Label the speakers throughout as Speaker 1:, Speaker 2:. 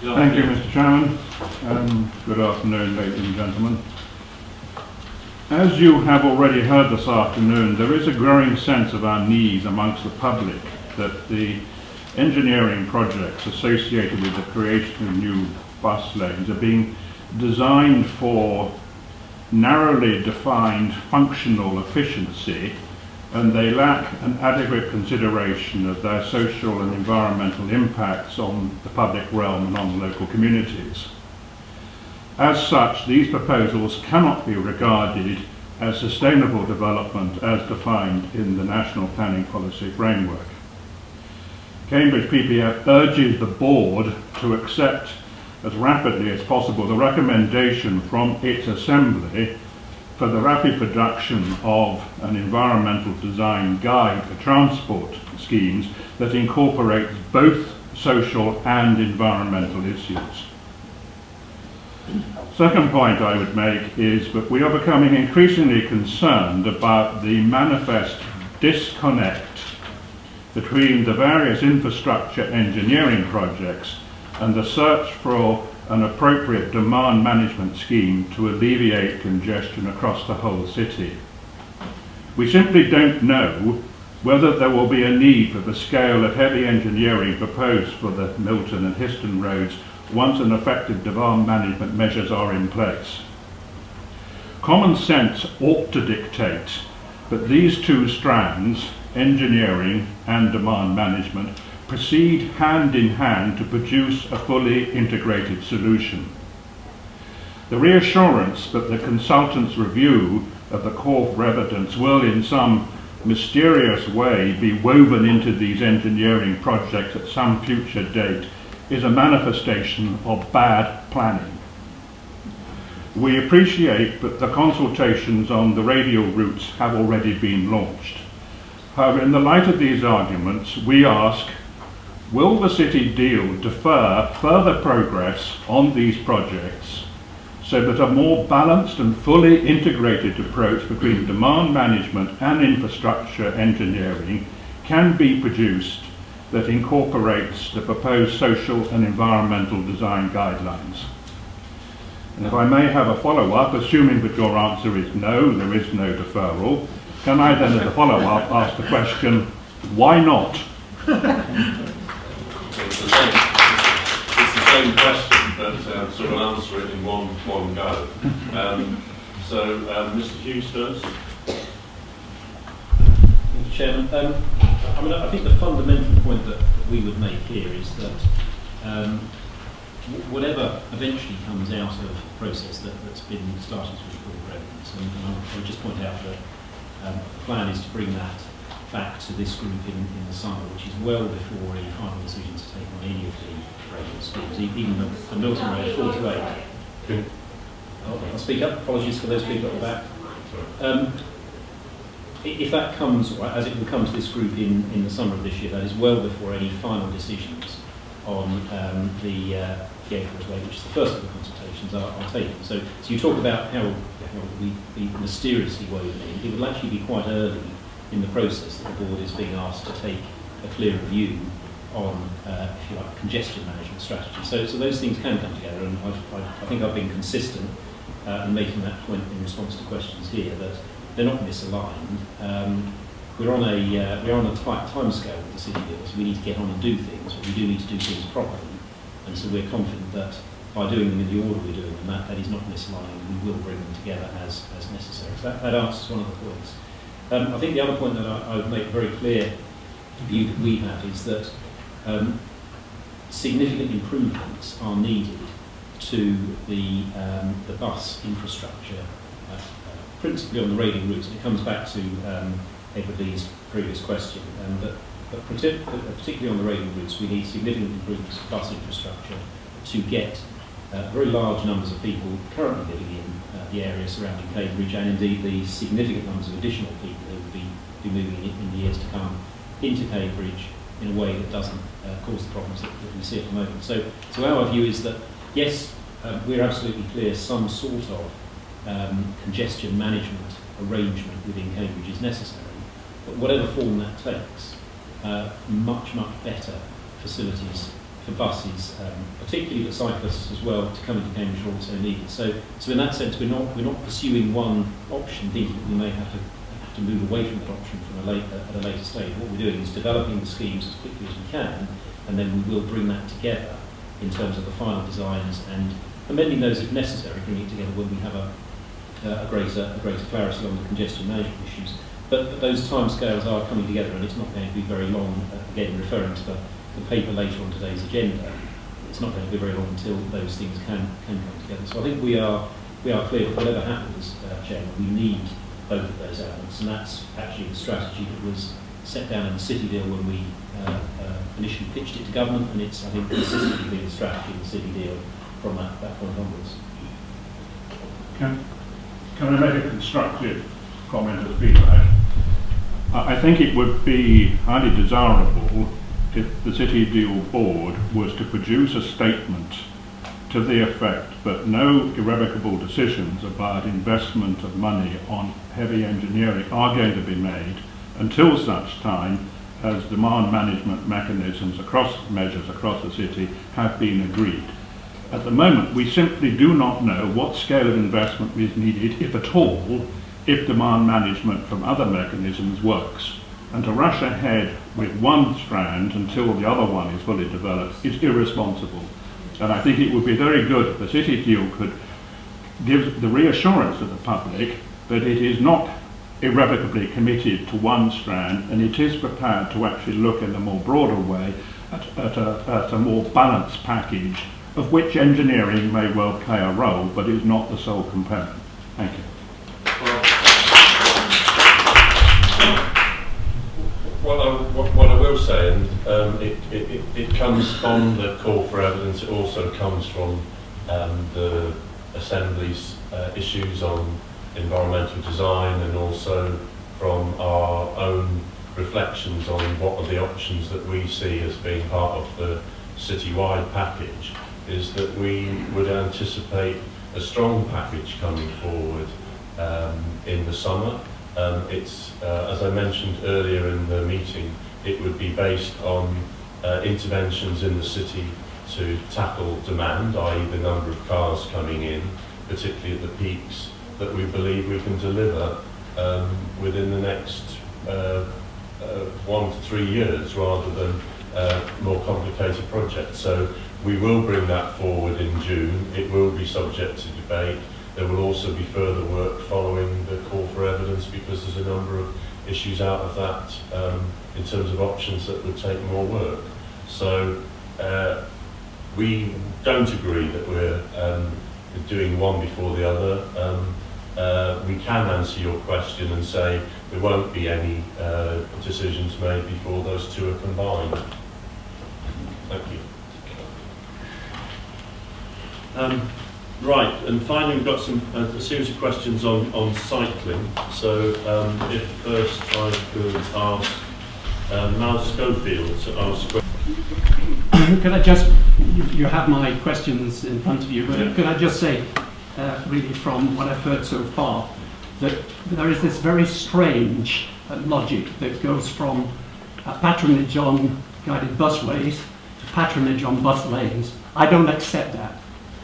Speaker 1: Thank you, Mr. Chairman. Good afternoon, ladies and gentlemen. As you have already heard this afternoon, there is a growing sense of unease amongst the public that the engineering projects associated with the creation of new bus lanes are being designed for narrowly defined functional efficiency, and they lack an adequate consideration of their social and environmental impacts on the public realm and on local communities. As such, these proposals cannot be regarded as sustainable development as defined in the National Planning Policy Framework. Cambridge PPF urges the board to accept as rapidly as possible the recommendation from its assembly for the rapid production of an environmental design guide for transport schemes that incorporates both social and environmental issues. Second point I would make is that we are becoming increasingly concerned about the manifest disconnect between the various infrastructure engineering projects and the search for an appropriate demand management scheme to alleviate congestion across the whole city. We simply don't know whether there will be a need for the scale of heavy engineering proposed for the Milton and Histon roads once an effective demand management measures are in place. Common sense ought to dictate that these two strands, engineering and demand management, proceed hand in hand to produce a fully integrated solution. The reassurance that the consultant's review of the core evidence will in some mysterious way be woven into these engineering projects at some future date is a manifestation of bad planning. We appreciate that the consultations on the radial routes have already been launched. However, in the light of these arguments, we ask, will the City deal defer further progress on these projects so that a more balanced and fully integrated approach between demand management and infrastructure engineering can be produced that incorporates the proposed social and environmental design guidelines? And if I may have a follow-up, assuming that your answer is no, there is no deferral, can I then as a follow-up ask the question, why not?
Speaker 2: It's the same question, but so we'll answer it in one go. Mr. Hughes first.
Speaker 3: Mr. Chairman, I think the fundamental point that we would make here is that whatever eventually comes out of the process that's been started through the core evidence, and I would just point out that the plan is to bring that back to this group in the summer, which is well before any final decision to take on any of the radial schemes, even the Milton Road 48. I'll speak up. Apologies for those people at the back. If that comes, or as it will come to this group in the summer of this year, that is well before any final decisions on the A4's way, which is the first of the consultations are taken. So you talk about how we be mysteriously woven in. It will actually be quite early in the process that the board is being asked to take a clearer view on, if you like, congestion management strategy. So those things can come together, and I think I've been consistent in making that point in response to questions here that they're not misaligned. We're on a tight timescale with the city deals. We need to get on and do things, but we do need to do things properly. And so we're confident that by doing them in the order we're doing them, that is not misaligned. We will bring them together as necessary. So that answers one of the points. I think the other point that I would make very clear view that we have is that significant improvements are needed to the bus infrastructure, principally on the radial routes. And it comes back to Edward Lee's previous question, but particularly on the radial routes, we need significant improvements to bus infrastructure to get very large numbers of people currently living in the area surrounding Cambridge, and indeed the significant numbers of additional people who will be moving in the years to come into Cambridge in a way that doesn't cause the problems that we see at the moment. So our view is that, yes, we're absolutely clear some sort of congestion management arrangement within Cambridge is necessary, but whatever form that takes, much better facilities for buses, particularly for cyclists as well, to come into Cambridge are also needed. So in that sense, we're not pursuing one option, thinking that we may have to move away from that option at a later stage. What we're doing is developing the schemes as quickly as we can, and then we will bring that together in terms of the final designs and amending those if necessary, bringing it together when we have a greater clarity on the congestion management issues. But those timescales are coming together, and it's not going to be very long. Again, referring to the paper later on today's agenda, it's not going to be very long until those things can come together. So I think we are clear that whatever happens, Chairman, we need both of those elements, and that's actually the strategy that was set down in the City deal when we initially pitched it to government, and it's, I think, consistently been the strategy in the City deal from that point onwards.
Speaker 1: Can I make a constructive comment as feedback? I think it would be highly desirable if the City Deal Board was to produce a statement to the effect that no irrevocable decisions about investment of money on heavy engineering are going to be made until such time as demand management mechanisms measures across the city have been agreed. At the moment, we simply do not know what scale of investment is needed, if at all, if demand management from other mechanisms works. And to rush ahead with one strand until the other one is fully developed is irresponsible. And I think it would be very good if the City Deal could give the reassurance to the public that it is not irrevocably committed to one strand, and it is prepared to actually look in a more broader way at a more balanced package, of which engineering may well play a role, but is not the sole component. Thank you.
Speaker 2: What I will say, and it comes from the call for evidence, it also comes from the Assembly's issues on environmental design, and also from our own reflections on what are the options that we see as being part of the citywide package, is that we would anticipate a strong package coming forward in the summer. It's, as I mentioned earlier in the meeting, it would be based on interventions in the city to tackle demand, i.e. the number of cars coming in, particularly at the peaks, that we believe we can deliver within the next 1 to 3 years, rather than more complicated projects. So we will bring that forward in June. It will be subject to debate. There will also be further work following the call for evidence, because there's a number of issues out of that in terms of options that would take more work. So we don't agree that we're doing one before the other. We can answer your question and say there won't be any decisions made before those two are combined. Thank you. Right, and finally we've got a series of questions on cycling. So if first I could ask Mal Schofield to ask questions.
Speaker 4: Could I just, you have my questions in front of you, but could I just say, really from what I've heard so far, that there is this very strange logic that goes from patronage on guided busways to patronage on bus lanes. I don't accept that.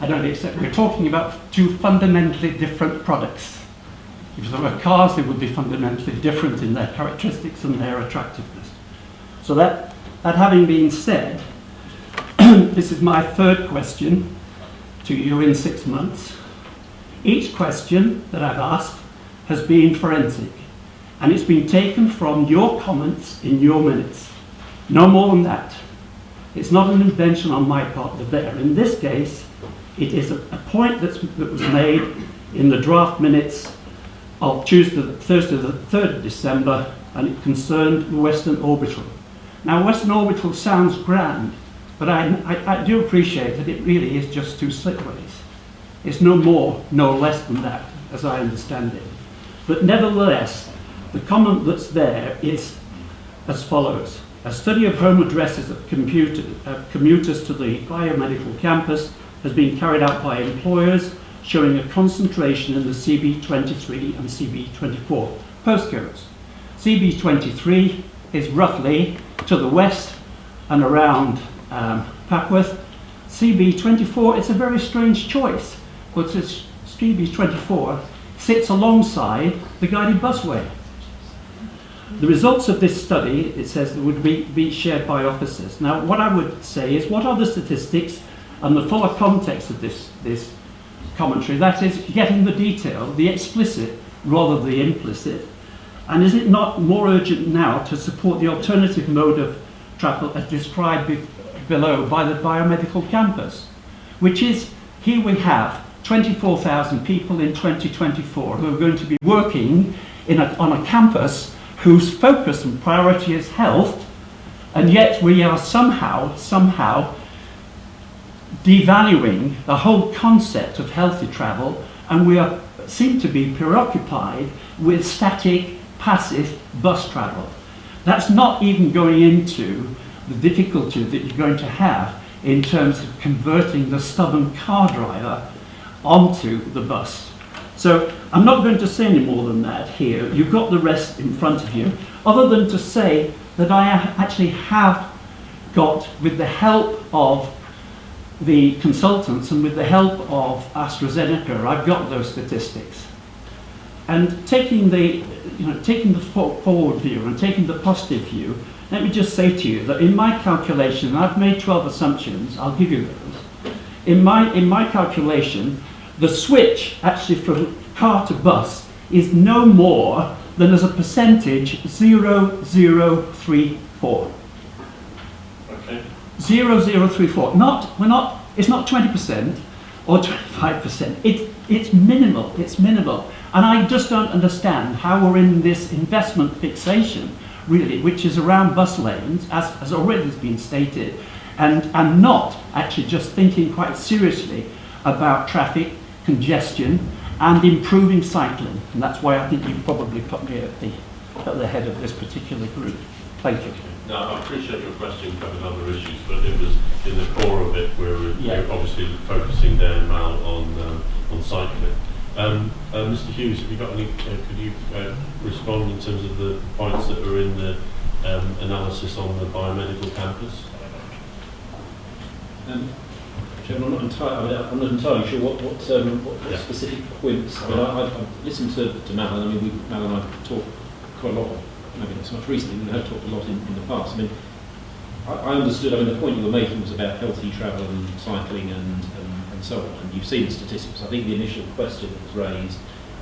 Speaker 4: I don't accept. We're talking about two fundamentally different products. If there were cars, they would be fundamentally different in their characteristics and their attractiveness. So that having been said, this is my third question to you in 6 months. Each question that I've asked has been forensic, and it's been taken from your comments in your minutes. No more than that. It's not an invention on my part that there. In this case, it is a point that was made in the draft minutes of Thursday the 3rd of December, and it concerned the Western Orbital. Now, Western Orbital sounds grand, but I do appreciate that it really is just two slipways. It's no more, no less than that, as I understand it. But nevertheless, the comment that's there is as follows. A study of home addresses of commuters to the biomedical campus has been carried out by employers, showing a concentration in the CB23 and CB24 postcodes. CB23 is roughly to the west and around Papworth. CB24, it's a very strange choice, because CB24 sits alongside the guided busway. The results of this study, it says, would be shared by officers. Now, what I would say is, what are the statistics and the fuller context of this commentary? That is, getting the detail, the explicit rather than the implicit. And is it not more urgent now to support the alternative mode of travel as described below by the biomedical campus, which is, here we have 24,000 people in 2024 who are going to be working on a campus whose focus and priority is health, and yet we are somehow devaluing the whole concept of healthy travel, and we seem to be preoccupied with static, passive bus travel. That's not even going into the difficulty that you're going to have in terms of converting the stubborn car driver onto the bus. So I'm not going to say any more than that here. You've got the rest in front of you, other than to say that I actually have got, with the help of the consultants and with the help of AstraZeneca, I've got those statistics. And taking the forward view and taking the positive view, let me just say to you that in my calculation, I've made 12 assumptions, I'll give you those. In my calculation, the switch actually from car to bus is no more than as a percentage 0.0034.
Speaker 2: Okay.
Speaker 4: 0.0034. It's not 20% or 25%. It's minimal. It's minimal. And I just don't understand how we're in this investment fixation, really, which is around bus lanes, as already has been stated, and not actually just thinking quite seriously about traffic, congestion, and improving cycling. And that's why I think you probably put me at the head of this particular group. Thank you.
Speaker 2: No, I appreciate your question covered other issues, but it was in the core of it where we're obviously focusing down now on cycling. Mr. Hughes, have you got any? Could you respond in terms of the points that are in the analysis on the biomedical campus?
Speaker 3: Chairman, I'm not entirely sure what specific points. I mean, I've listened to Mal, and I mean, Mal and I talked quite a lot. Maybe not so much recently, we have talked a lot in the past. I mean, I understood. I mean, the point you were making was about healthy travel and cycling and so on. And you've seen the statistics. I think the initial question that was raised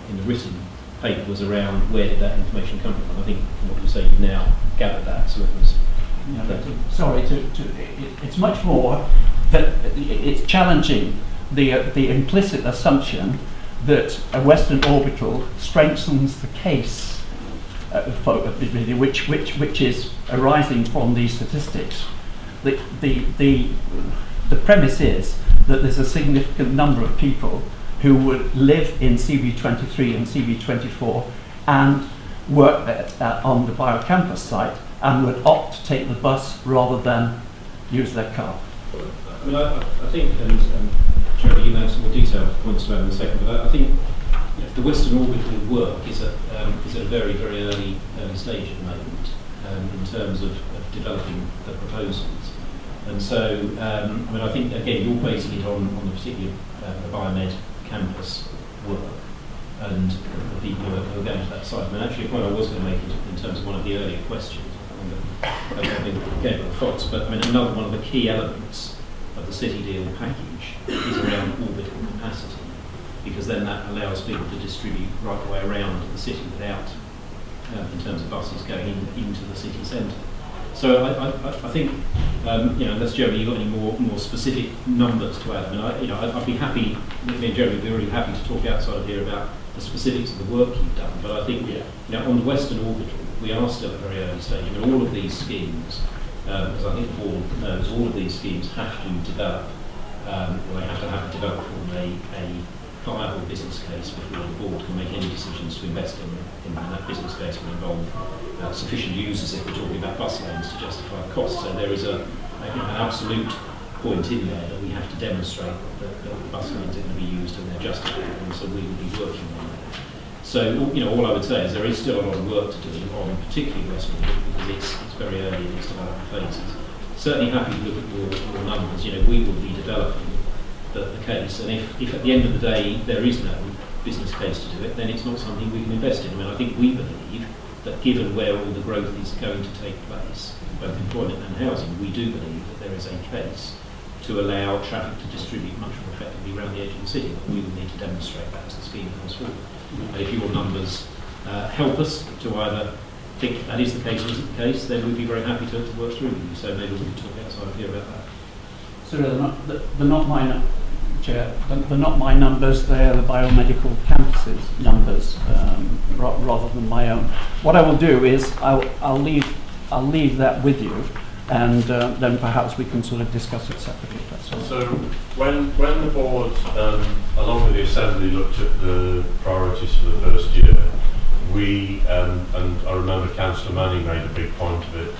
Speaker 3: in the written paper was around where did that information come from. And I think from what you say, you've now gathered that. So it was.
Speaker 4: Sorry, it's much more that it's challenging the implicit assumption that a Western orbital strengthens the case, which is arising from these statistics. The premise is that there's a significant number of people who would live in CB23 and CB24 and work on the biocampus site and would opt to take the bus rather than use their car.
Speaker 3: I mean, I think, and Jeremy, you may have some more detailed points to add in a second, but I think the Western orbital work is at a very, very early stage at the moment in terms of developing the proposals. And so, I mean, I think, again, you're basing it on the particular the biomed campus work and the people who are going to that site. I mean, actually, a point I was going to make in terms of one of the earlier questions, I think Gabriel Fox, but I mean, another one of the key elements of the City Deal package is around orbital capacity, because then that allows people to distribute right the way around the city without, in terms of buses going into the city centre. So I think, unless Jeremy, you've got any more specific numbers to add. I mean, I'd be happy. Me and Jeremy would be really happy to talk outside of here about the specifics of the work you've done. But I think, on the Western orbital, we are still at a very early stage. I mean, all of these schemes, as I think the board knows, all of these schemes have to develop. Or they have to have developed from a viable business case before the board can make any decisions to invest in that business case will involve sufficient users if we're talking about bus lanes to justify costs. So there is an absolute point in there that we have to demonstrate that the bus lanes are going to be used and they're justified, and so we will be working on that. So all I would say is there is still a lot of work to do on particularly Western, because it's very early in its development phases. certainly happy to look at your numbers. We will be developing the case, and if at the end of the day there is no business case to do it, then it's not something we can invest in. I think we believe that given where all the growth is going to take place, both employment and housing, we do believe that there is a case to allow traffic to distribute much more effectively around the edge of the city, but we will need to demonstrate that as the scheme comes forward. And if your numbers help us to either think that is the case or isn't the case, then we'd be very happy to work through with you. So maybe we can talk outside of here about that.
Speaker 4: So they're not my Chair, they're not my numbers, they're the biomedical campuses numbers, rather than my own. What I will do is I'll leave that with you, and then perhaps we can sort of discuss it separately. If that's all right.
Speaker 2: So when the board, along with the Assembly, looked at the priorities for the first year, we, and I remember Councillor Manning made a big point of it,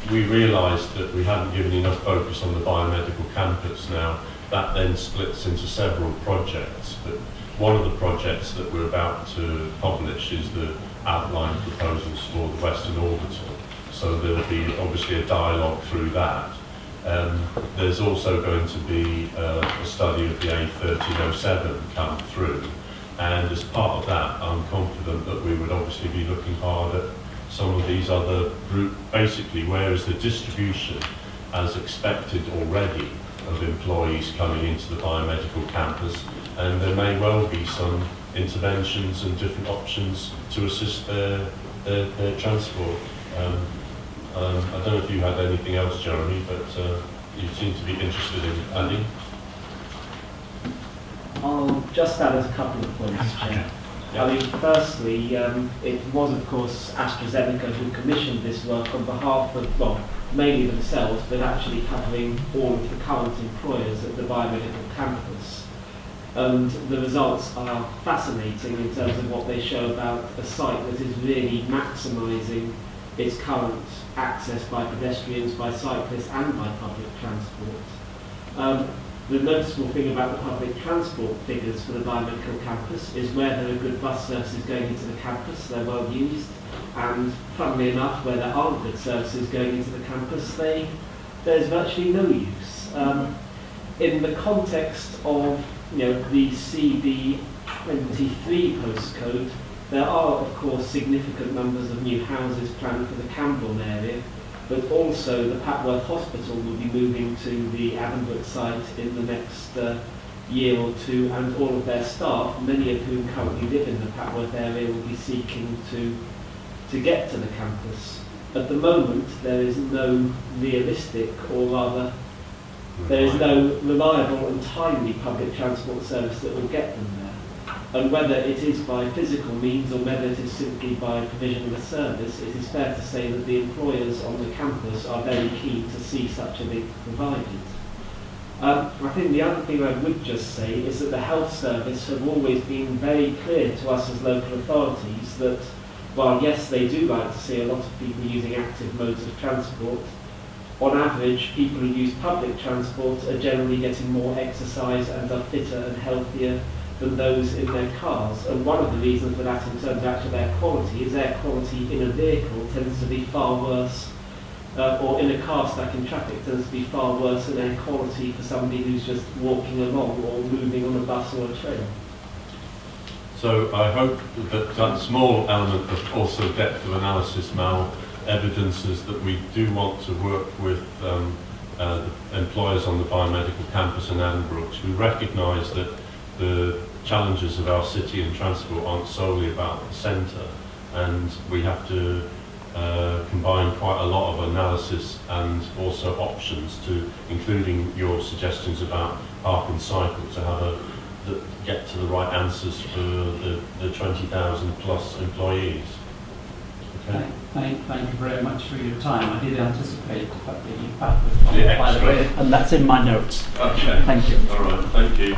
Speaker 2: we realised that we hadn't given enough focus on the biomedical campus. Now, that then splits into several projects, but one of the projects that we're about to publish is the outline proposals for the Western Orbital. So there'll be obviously a dialogue through that. There's also going to be a study of the A1307 come through, and as part of that, I'm confident that we would obviously be looking hard at some of these other routes. Basically, where is the distribution as expected already of employees coming into the biomedical campus, and there may well be some interventions and different options to assist their transport. I don't know if you had anything else, Jeremy, but you seem to be interested in adding.
Speaker 5: I'll just add a couple of points, Chair.
Speaker 2: Yeah.
Speaker 5: I mean, firstly, it was, of course, AstraZeneca who commissioned this work on behalf of, well, mainly themselves, but actually covering all of the current employers at the biomedical campus. And the results are fascinating in terms of what they show about a site that is really maximising its current access by pedestrians, by cyclists and by public transport. The noticeable thing about the public transport figures for the biomedical campus is where there are good bus services going into the campus, they're well used, and funnily enough, where there aren't good services going into the campus, there's virtually no use. In the context of the CB23 postcode, there are of course significant numbers of new houses planned for the Camborne area, but also the Papworth Hospital will be moving to the Addenbrooke site in the next year or two, and all of their staff, many of whom currently live in the Papworth area, will be seeking to get to the campus. At the moment, there is no realistic, or rather, there is no reliable and timely public transport service that will get them there. And whether it is by physical means or whether it is simply by provision of a service, it is fair to say that the employers on the campus are very keen to see such a link provided. I think the other thing I would just say is that the health service have always been very clear to us as local authorities that while yes, they do like to see a lot of people using active modes of transport, on average, people who use public transport are generally getting more exercise and are fitter and healthier than those in their cars. And one of the reasons for that in terms of actual air quality is air quality in a vehicle tends to be far worse, or in a car stuck in traffic tends to be far worse than air quality for somebody who's just walking along or moving on a bus or a train.
Speaker 2: So I hope that small element of also depth of analysis now evidences that we do want to work with the employers on the biomedical campus in Addenbrooke. We recognise that the challenges of our city and transport aren't solely about the centre, and we have to combine quite a lot of analysis and also options to, including your suggestions about park and cycle, to have get to the right answers for the 20,000 plus employees. Okay.
Speaker 4: Thank you very much for your time. I did anticipate the fact, by the way, and that's in my notes.
Speaker 2: Okay.
Speaker 4: Thank you.
Speaker 2: All right. Thank you.